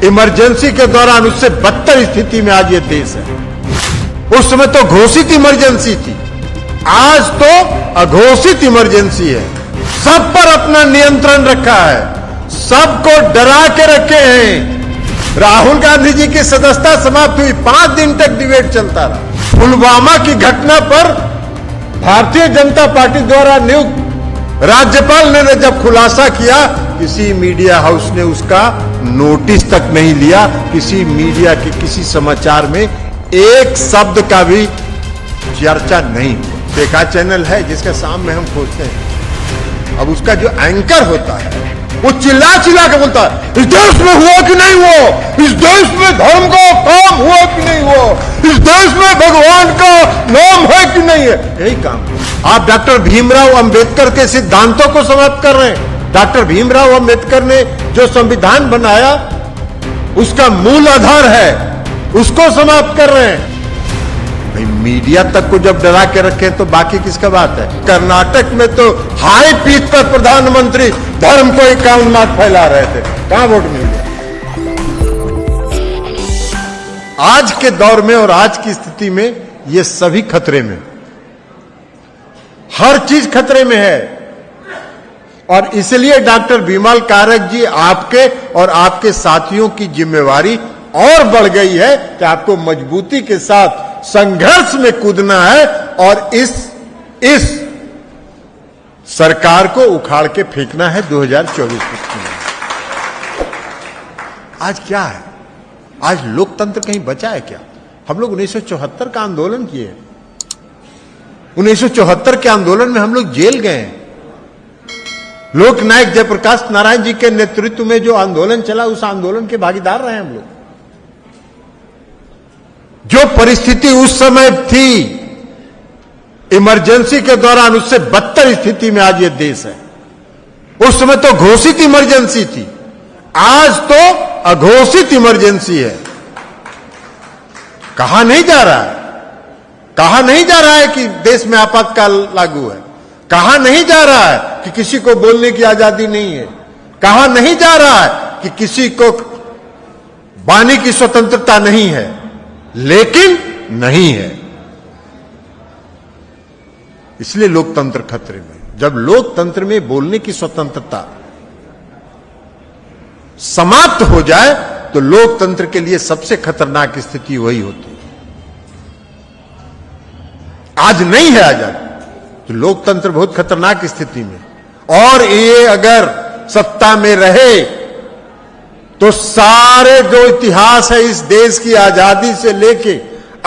Emergency के दौरान उससे बदतर स्थिति में आज ये देश है। उस समय तो घोषित इमरजेंसी थी, आज तो अघोषित इमरजेंसी है। सब पर अपना नियंत्रण रखा है, सबको डरा के रखे हैं। राहुल गांधी जी की सदस्यता समाप्त हुई, 5 दिन तक डिबेट चलता रहा। पुलवामा की घटना पर भारतीय जनता पार्टी द्वारा नियुक्त राज्यपाल ने जब खुलासा किया, किसी मीडिया हाउस ने उसका नोटिस तक नहीं लिया। किसी मीडिया के किसी समाचार में एक शब्द का भी चर्चा नहीं। देखा चैनल है जिसके सामने हम खोजते हैं, अब उसका जो एंकर होता है वो चिल्ला चिल्ला के बोलता है, इस देश में हुआ कि नहीं हुआ, इस देश में धर्म का काम हुआ कि नहीं हुआ, इस देश में भगवान का नाम है कि नहीं है। यही काम आप डॉक्टर भीमराव अंबेडकर के सिद्धांतों को समाप्त कर रहे हैं। डॉक्टर भीमराव अंबेडकर ने जो संविधान बनाया उसका मूल आधार है, उसको समाप्त कर रहे हैं। भाई मीडिया तक को जब डरा के रखे तो बाकी किसका बात है। कर्नाटक में तो हाई पीच पर प्रधानमंत्री धर्म को ही कामनाथ फैला रहे थे, कहां वोट मिल गया। आज के दौर में और आज की स्थिति में ये सभी खतरे में, हर चीज खतरे में है। और इसलिए डॉक्टर भीमलाल कारक जी, आपके और आपके साथियों की जिम्मेवारी और बढ़ गई है कि आपको मजबूती के साथ संघर्ष में कूदना है और इस सरकार को उखाड़ के फेंकना है 2024 में। आज क्या है, आज लोकतंत्र कहीं बचा है क्या। हम लोग 1974 का आंदोलन किए, 1974 के आंदोलन में हम लोग जेल गए हैं। लोकनायक जयप्रकाश नारायण जी के नेतृत्व में जो आंदोलन चला, उस आंदोलन के भागीदार रहे हम लोग। जो परिस्थिति उस समय थी इमरजेंसी के दौरान, उससे बदतर स्थिति में आज ये देश है। उस समय तो घोषित इमरजेंसी थी, आज तो अघोषित इमरजेंसी है। कहा नहीं जा रहा है, कहा नहीं जा रहा है कि देश में आपातकाल लागू है, कहा नहीं जा रहा है कि किसी को बोलने की आजादी नहीं है, कहा नहीं जा रहा है कि किसी को वाणी की स्वतंत्रता नहीं है, लेकिन नहीं है। इसलिए लोकतंत्र खतरे में। जब लोकतंत्र में बोलने की स्वतंत्रता समाप्त हो जाए तो लोकतंत्र के लिए सबसे खतरनाक स्थिति वही होती है। आज नहीं है आजादी तो लोकतंत्र बहुत खतरनाक स्थिति में। और ये अगर सत्ता में रहे तो सारे जो इतिहास है इस देश की आजादी से लेके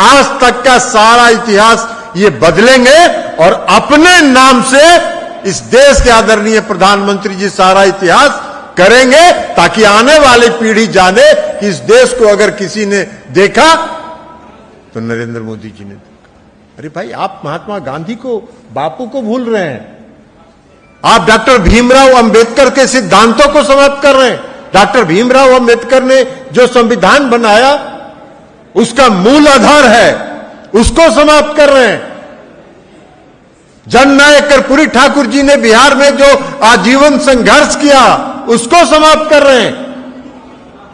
आज तक का सारा इतिहास ये बदलेंगे और अपने नाम से इस देश के आदरणीय प्रधानमंत्री जी सारा इतिहास करेंगे, ताकि आने वाली पीढ़ी जाने कि इस देश को अगर किसी ने देखा तो नरेंद्र मोदी जी ने देखा। अरे भाई, आप महात्मा गांधी को, बापू को भूल रहे हैं। आप डॉक्टर भीमराव अंबेडकर के सिद्धांतों को समाप्त कर रहे हैं। डॉक्टर भीमराव अंबेडकर ने जो संविधान बनाया उसका मूल आधार है, उसको समाप्त कर रहे हैं। जननायक कर्पूरी ठाकुर जी ने बिहार में जो आजीवन संघर्ष किया उसको समाप्त कर रहे हैं।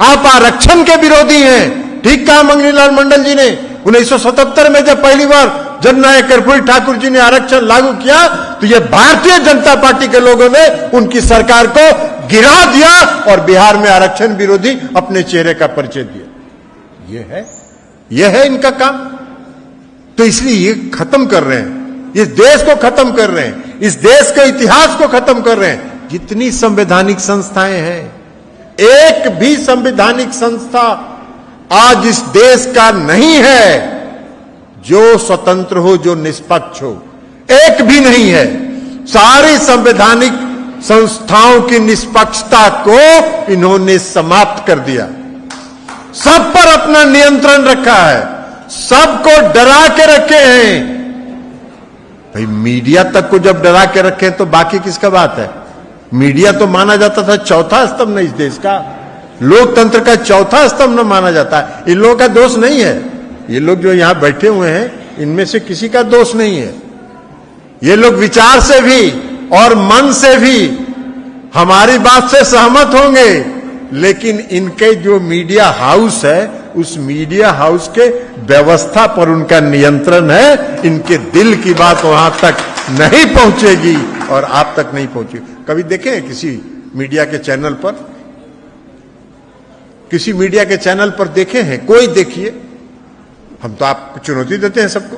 आप आरक्षण के विरोधी हैं। ठीक कहा मंगनीलाल मंडल जी ने। 1977 में जब पहली बार जननायक कर्पूरी ठाकुर जी ने आरक्षण लागू किया तो यह भारतीय जनता पार्टी के लोगों ने उनकी सरकार को गिरा दिया और बिहार में आरक्षण विरोधी अपने चेहरे का परिचय दिया। यह है इनका काम। तो इसलिए ये खत्म कर रहे हैं, इस देश को खत्म कर रहे हैं, इस देश के इतिहास को खत्म कर रहे हैं। जितनी संवैधानिक संस्थाएं हैं, एक भी संवैधानिक संस्था आज इस देश का नहीं है जो स्वतंत्र हो, जो निष्पक्ष हो, एक भी नहीं है। सारी संवैधानिक संस्थाओं की निष्पक्षता को इन्होंने समाप्त कर दिया। सब पर अपना नियंत्रण रखा है, सबको डरा के रखे हैं। भाई मीडिया तक को जब डरा के रखे तो बाकी किसका बात है। मीडिया तो माना जाता था चौथा स्तंभ इस देश का, लोकतंत्र का चौथा स्तंभ न माना जाता है। इन लोगों का दोष नहीं है, ये लोग जो यहां बैठे हुए हैं इनमें से किसी का दोष नहीं है। ये लोग विचार से भी और मन से भी हमारी बात से सहमत होंगे, लेकिन इनके जो मीडिया हाउस है, उस मीडिया हाउस के व्यवस्था पर उनका नियंत्रण है। इनके दिल की बात वहां तक नहीं पहुंचेगी और आप तक नहीं पहुंचेगी। कभी देखे किसी मीडिया के चैनल पर, किसी मीडिया के चैनल पर देखे हैं? कोई देखिए, हम तो आपको चुनौती देते हैं सबको।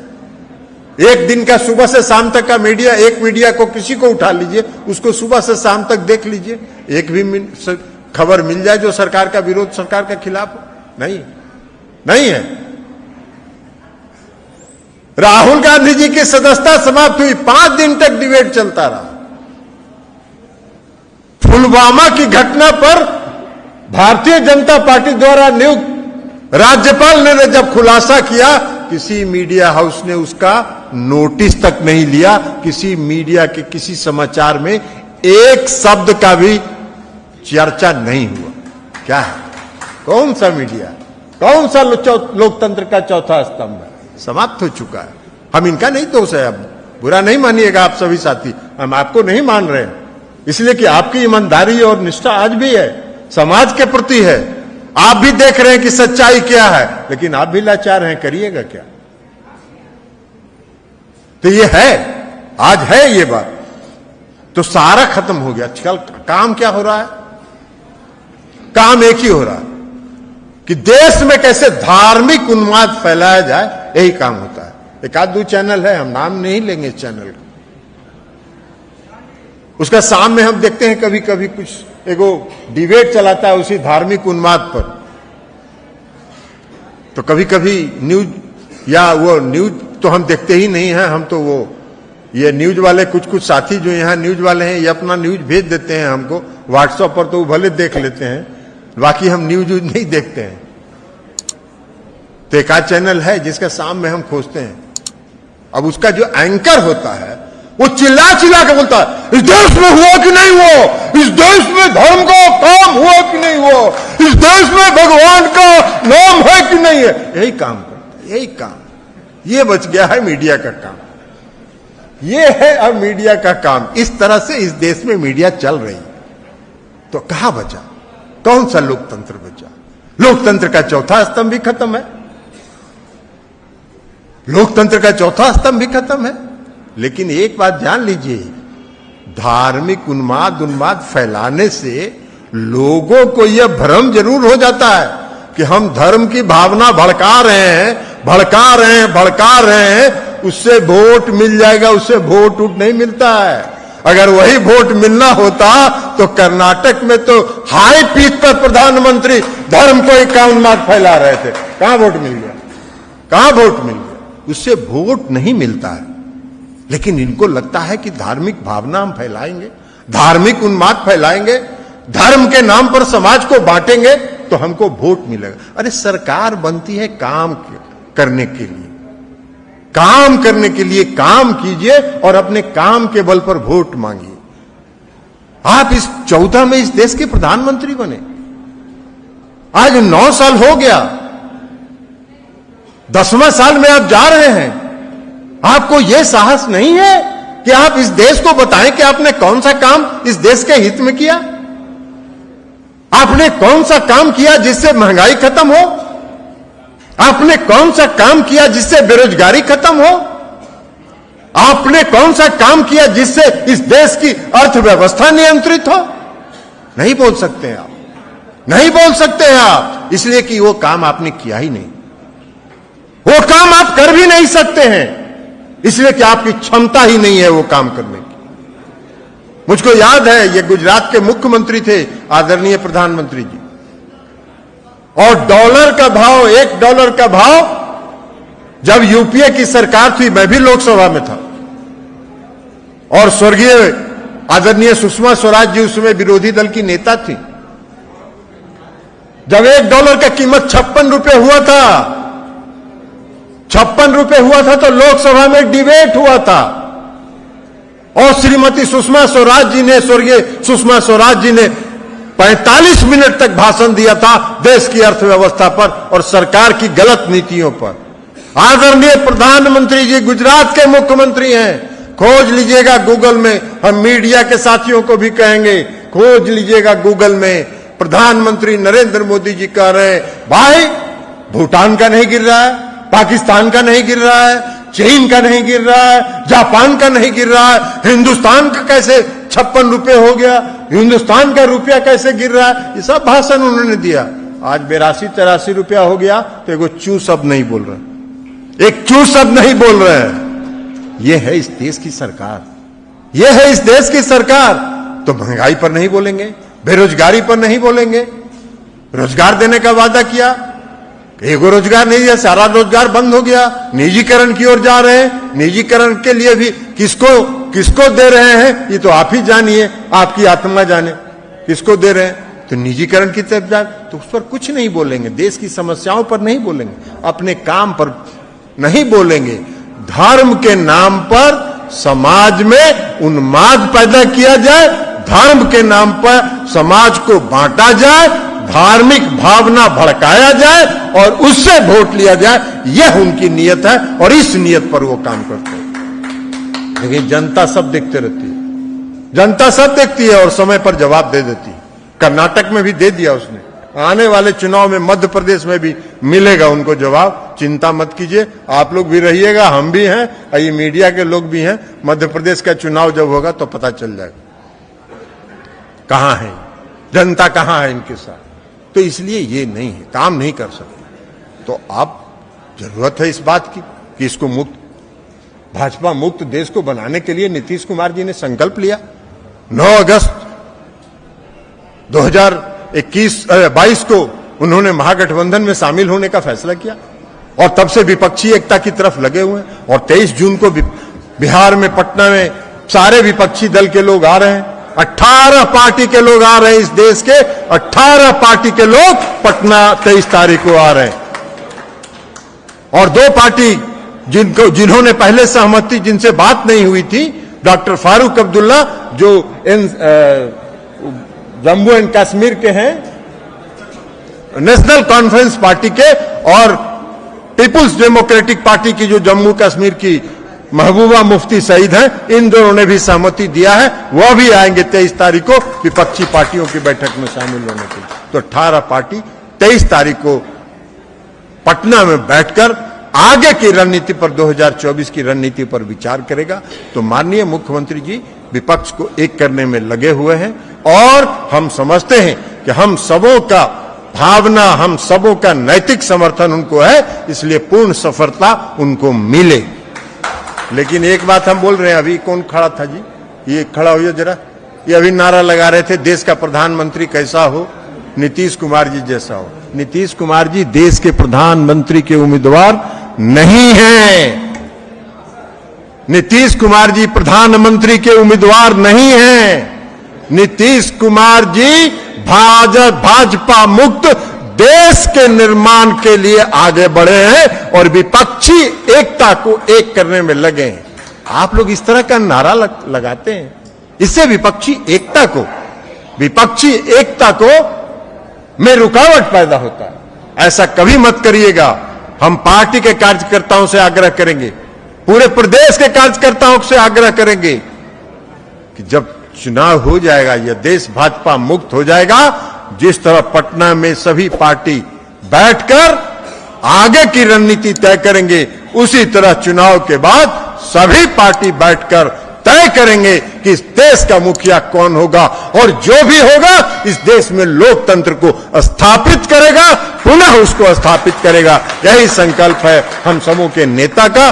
एक दिन का सुबह से शाम तक का मीडिया, एक मीडिया को किसी को उठा लीजिए, उसको सुबह से शाम तक देख लीजिए, एक भी खबर मिल जाए जो सरकार का विरोध, सरकार के खिलाफ हो? नहीं है। राहुल गांधी जी की सदस्यता समाप्त हुई, 5 दिन तक डिबेट चलता रहा। पुलवामा की घटना पर भारतीय जनता पार्टी द्वारा नियुक्त राज्यपाल ने जब खुलासा किया, किसी मीडिया हाउस ने उसका नोटिस तक नहीं लिया। किसी मीडिया के किसी समाचार में एक शब्द का भी चर्चा नहीं हुआ। क्या है? कौन सा मीडिया, कौन सा लोकतंत्र का चौथा स्तंभ है? समाप्त हो चुका है। हम इनका नहीं दोष है, अब बुरा नहीं मानिएगा आप सभी साथी, हम आपको नहीं मान रहे हैं, इसलिए कि आपकी ईमानदारी और निष्ठा आज भी है, समाज के प्रति है। आप भी देख रहे हैं कि सच्चाई क्या है, लेकिन आप भी लाचार हैं, करिएगा क्या? तो ये है, आज है ये बात, तो सारा खत्म हो गया। आजकल काम क्या हो रहा है? काम एक ही हो रहा है कि देश में कैसे धार्मिक उन्माद फैलाया जाए, यही काम होता है। एक आध दो चैनल है, हम नाम नहीं लेंगे इस चैनल का, उसका सामने हम देखते हैं कभी कभी कुछ एगो डिबेट चलाता है उसी धार्मिक उन्माद पर। तो कभी कभी न्यूज, या वो न्यूज तो हम देखते ही नहीं हैं, हम तो वो ये न्यूज वाले कुछ साथी जो यहाँ न्यूज वाले हैं, ये अपना न्यूज भेज देते हैं हमको व्हाट्सएप पर, तो वो भले देख लेते हैं, बाकी हम न्यूज नहीं देखते हैं। तो एक चैनल है जिसका सामने हम खोजते हैं, अब उसका जो एंकर होता है वो चिल्ला चिल्ला के बोलता है, इस देश में हुआ कि नहीं हुआ, इस देश में धर्म का काम हुआ कि नहीं हुआ, इस देश में भगवान का नाम है कि नहीं है। यही काम करता है, यही काम, ये बच गया है मीडिया का काम, ये है अब मीडिया का काम। इस तरह से इस देश में मीडिया चल रही है, तो कहां बचा, कौन सा लोकतंत्र बचा? लोकतंत्र का चौथा स्तंभ भी खत्म है, लोकतंत्र का चौथा स्तंभ भी खत्म है। लेकिन एक बात जान लीजिए, धार्मिक उन्माद फैलाने से लोगों को यह भ्रम जरूर हो जाता है कि हम धर्म की भावना भड़का रहे हैं, उससे वोट मिल जाएगा, उससे वोट नहीं मिलता है। अगर वही वोट मिलना होता तो कर्नाटक में तो हाई पीच पर प्रधानमंत्री धर्म को एक उन्माद फैला रहे थे, कहां वोट मिल गया, कहां वोट मिल गया? उससे वोट नहीं मिलता है। लेकिन इनको लगता है कि धार्मिक भावना हम फैलाएंगे, धार्मिक उन्माद फैलाएंगे, धर्म के नाम पर समाज को बांटेंगे तो हमको वोट मिलेगा। अरे सरकार बनती है काम करने के लिए, काम करने के लिए काम कीजिए और अपने काम के बल पर वोट मांगिए। आप इस 14 में इस देश के प्रधानमंत्री बने, आज 9 साल हो गया, 10वां साल में आप जा रहे हैं। आपको यह साहस नहीं है कि आप इस देश को बताएं कि आपने कौन सा काम इस देश के हित में किया? आपने कौन सा काम किया जिससे महंगाई खत्म हो? आपने कौन सा काम किया जिससे बेरोजगारी खत्म हो? आपने कौन सा काम किया जिससे इस देश की अर्थव्यवस्था नियंत्रित हो? नहीं बोल सकते हैं आप, नहीं बोल सकते हैं आप, इसलिए कि वो काम आपने किया ही नहीं, वो काम आप कर भी नहीं सकते हैं, इसलिए कि आपकी क्षमता ही नहीं है वो काम करने की। मुझको याद है, ये गुजरात के मुख्यमंत्री थे आदरणीय प्रधानमंत्री जी, और डॉलर का भाव, $1 का भाव जब यूपीए की सरकार थी, मैं भी लोकसभा में था, और स्वर्गीय आदरणीय सुषमा स्वराज जी उसमें विरोधी दल की नेता थी, जब $1 का कीमत 56 रुपए हुआ था, 56 रुपए हुआ था, तो लोकसभा में डिबेट हुआ था और श्रीमती सुषमा स्वराज जी ने, स्वर्गीय सुषमा स्वराज जी ने 45 मिनट तक भाषण दिया था देश की अर्थव्यवस्था पर और सरकार की गलत नीतियों पर। आदरणीय प्रधानमंत्री जी गुजरात के मुख्यमंत्री हैं, खोज लीजिएगा गूगल में, हम मीडिया के साथियों को भी कहेंगे, खोज लीजिएगा गूगल में प्रधानमंत्री नरेंद्र मोदी जी कह रहे हैं, भाई भूटान का नहीं गिर रहा है, पाकिस्तान का नहीं गिर रहा है, चीन का नहीं गिर रहा है, जापान का नहीं गिर रहा है, हिंदुस्तान का कैसे 56 रुपए हो गया, हिंदुस्तान का रुपया कैसे गिर रहा है, ये सब भाषण उन्होंने दिया। आज 82-83 रुपया हो गया तो एगो चू शब्द नहीं बोल रहे, एक चू शब्द नहीं बोल रहे हैं। ये है इस देश की सरकार, ये है इस देश की सरकार। तो महंगाई पर नहीं बोलेंगे, बेरोजगारी पर नहीं बोलेंगे, रोजगार देने का वादा किया, एगो रोजगार नहीं दिया, सारा रोजगार बंद हो गया, निजीकरण की ओर जा रहे हैं। निजीकरण के लिए भी किसको दे रहे हैं ये तो आप ही जानिए, आपकी आत्मा जाने किसको दे रहे हैं। तो निजीकरण की तरफ जा, तो उस पर कुछ नहीं बोलेंगे, देश की समस्याओं पर नहीं बोलेंगे, अपने काम पर नहीं बोलेंगे। धर्म के नाम पर समाज में उन्माद पैदा किया जाए, धर्म के नाम पर समाज को बांटा जाए, धार्मिक भावना भड़काया जाए और उससे वोट लिया जाए, यह उनकी नियत है और इस नियत पर वो काम करते हैं। लेकिन जनता सब देखते रहती है, जनता सब देखती है और समय पर जवाब दे देती है। कर्नाटक में भी दे दिया उसने, आने वाले चुनाव में मध्य प्रदेश में भी मिलेगा उनको जवाब। चिंता मत कीजिए, आप लोग भी रहिएगा, हम भी हैं और ये मीडिया के लोग भी हैं। मध्य प्रदेश का चुनाव जब होगा तो पता चल जाएगा कहां है जनता, कहां है इनके साथ। तो इसलिए ये नहीं है, काम नहीं कर सकते। तो अब जरूरत है इस बात की कि इसको भाजपा मुक्त देश को बनाने के लिए नीतीश कुमार जी ने संकल्प लिया। 9 अगस्त 2022 को उन्होंने महागठबंधन में शामिल होने का फैसला किया और तब से विपक्षी एकता की तरफ लगे हुए हैं। और 23 जून को बिहार में पटना में सारे विपक्षी दल के लोग आ रहे हैं, 18 पार्टी के लोग आ रहे हैं, इस देश के 18 पार्टी के लोग पटना 23 तारीख को आ रहे हैं। और 2 पार्टी जिन्होंने पहले सहमति, जिनसे बात नहीं हुई थी, डॉक्टर फारूक अब्दुल्ला जो जम्मू एंड कश्मीर के हैं, नेशनल कॉन्फ्रेंस पार्टी के, और पीपुल्स डेमोक्रेटिक पार्टी की जो जम्मू कश्मीर की महबूबा मुफ्ती शहीद हैं, इन दोनों ने भी सहमति दिया है, वह भी आएंगे 23 तारीख को विपक्षी पार्टियों की बैठक में शामिल होने के लिए। तो 18 पार्टी 23 तारीख को पटना में बैठकर आगे की रणनीति पर, 2024 की रणनीति पर विचार करेगा। तो माननीय मुख्यमंत्री जी विपक्ष को एक करने में लगे हुए हैं और हम समझते हैं कि हम सबों का भावना, हम सबों का नैतिक समर्थन उनको है, इसलिए पूर्ण सफलता उनको मिले। लेकिन एक बात हम बोल रहे हैं, अभी कौन खड़ा था जी, ये खड़ा हो जरा, ये अभी नारा लगा रहे थे देश का प्रधानमंत्री कैसा हो, नीतीश कुमार जी जैसा हो। नीतीश कुमार जी देश के प्रधानमंत्री के उम्मीदवार नहीं हैं। नीतीश कुमार जी प्रधानमंत्री के उम्मीदवार नहीं हैं। नीतीश कुमार जी भाजपा मुक्त देश के निर्माण के लिए आगे बढ़े हैं और विपक्षी एकता को एक करने में लगे हैं। आप लोग इस तरह का नारा लगाते हैं, इससे विपक्षी एकता को में रुकावट पैदा होता है। ऐसा कभी मत करिएगा। हम पार्टी के कार्यकर्ताओं से आग्रह करेंगे, पूरे प्रदेश के कार्यकर्ताओं से आग्रह करेंगे कि जब चुनाव हो जाएगा, यह देश भाजपा मुक्त हो जाएगा, जिस तरह पटना में सभी पार्टी बैठकर आगे की रणनीति तय करेंगे, उसी तरह चुनाव के बाद सभी पार्टी बैठकर तय करेंगे कि इस देश का मुखिया कौन होगा और जो भी होगा इस देश में लोकतंत्र को स्थापित करेगा, पुनः उसको स्थापित करेगा। यही संकल्प है हम सबों के नेता का।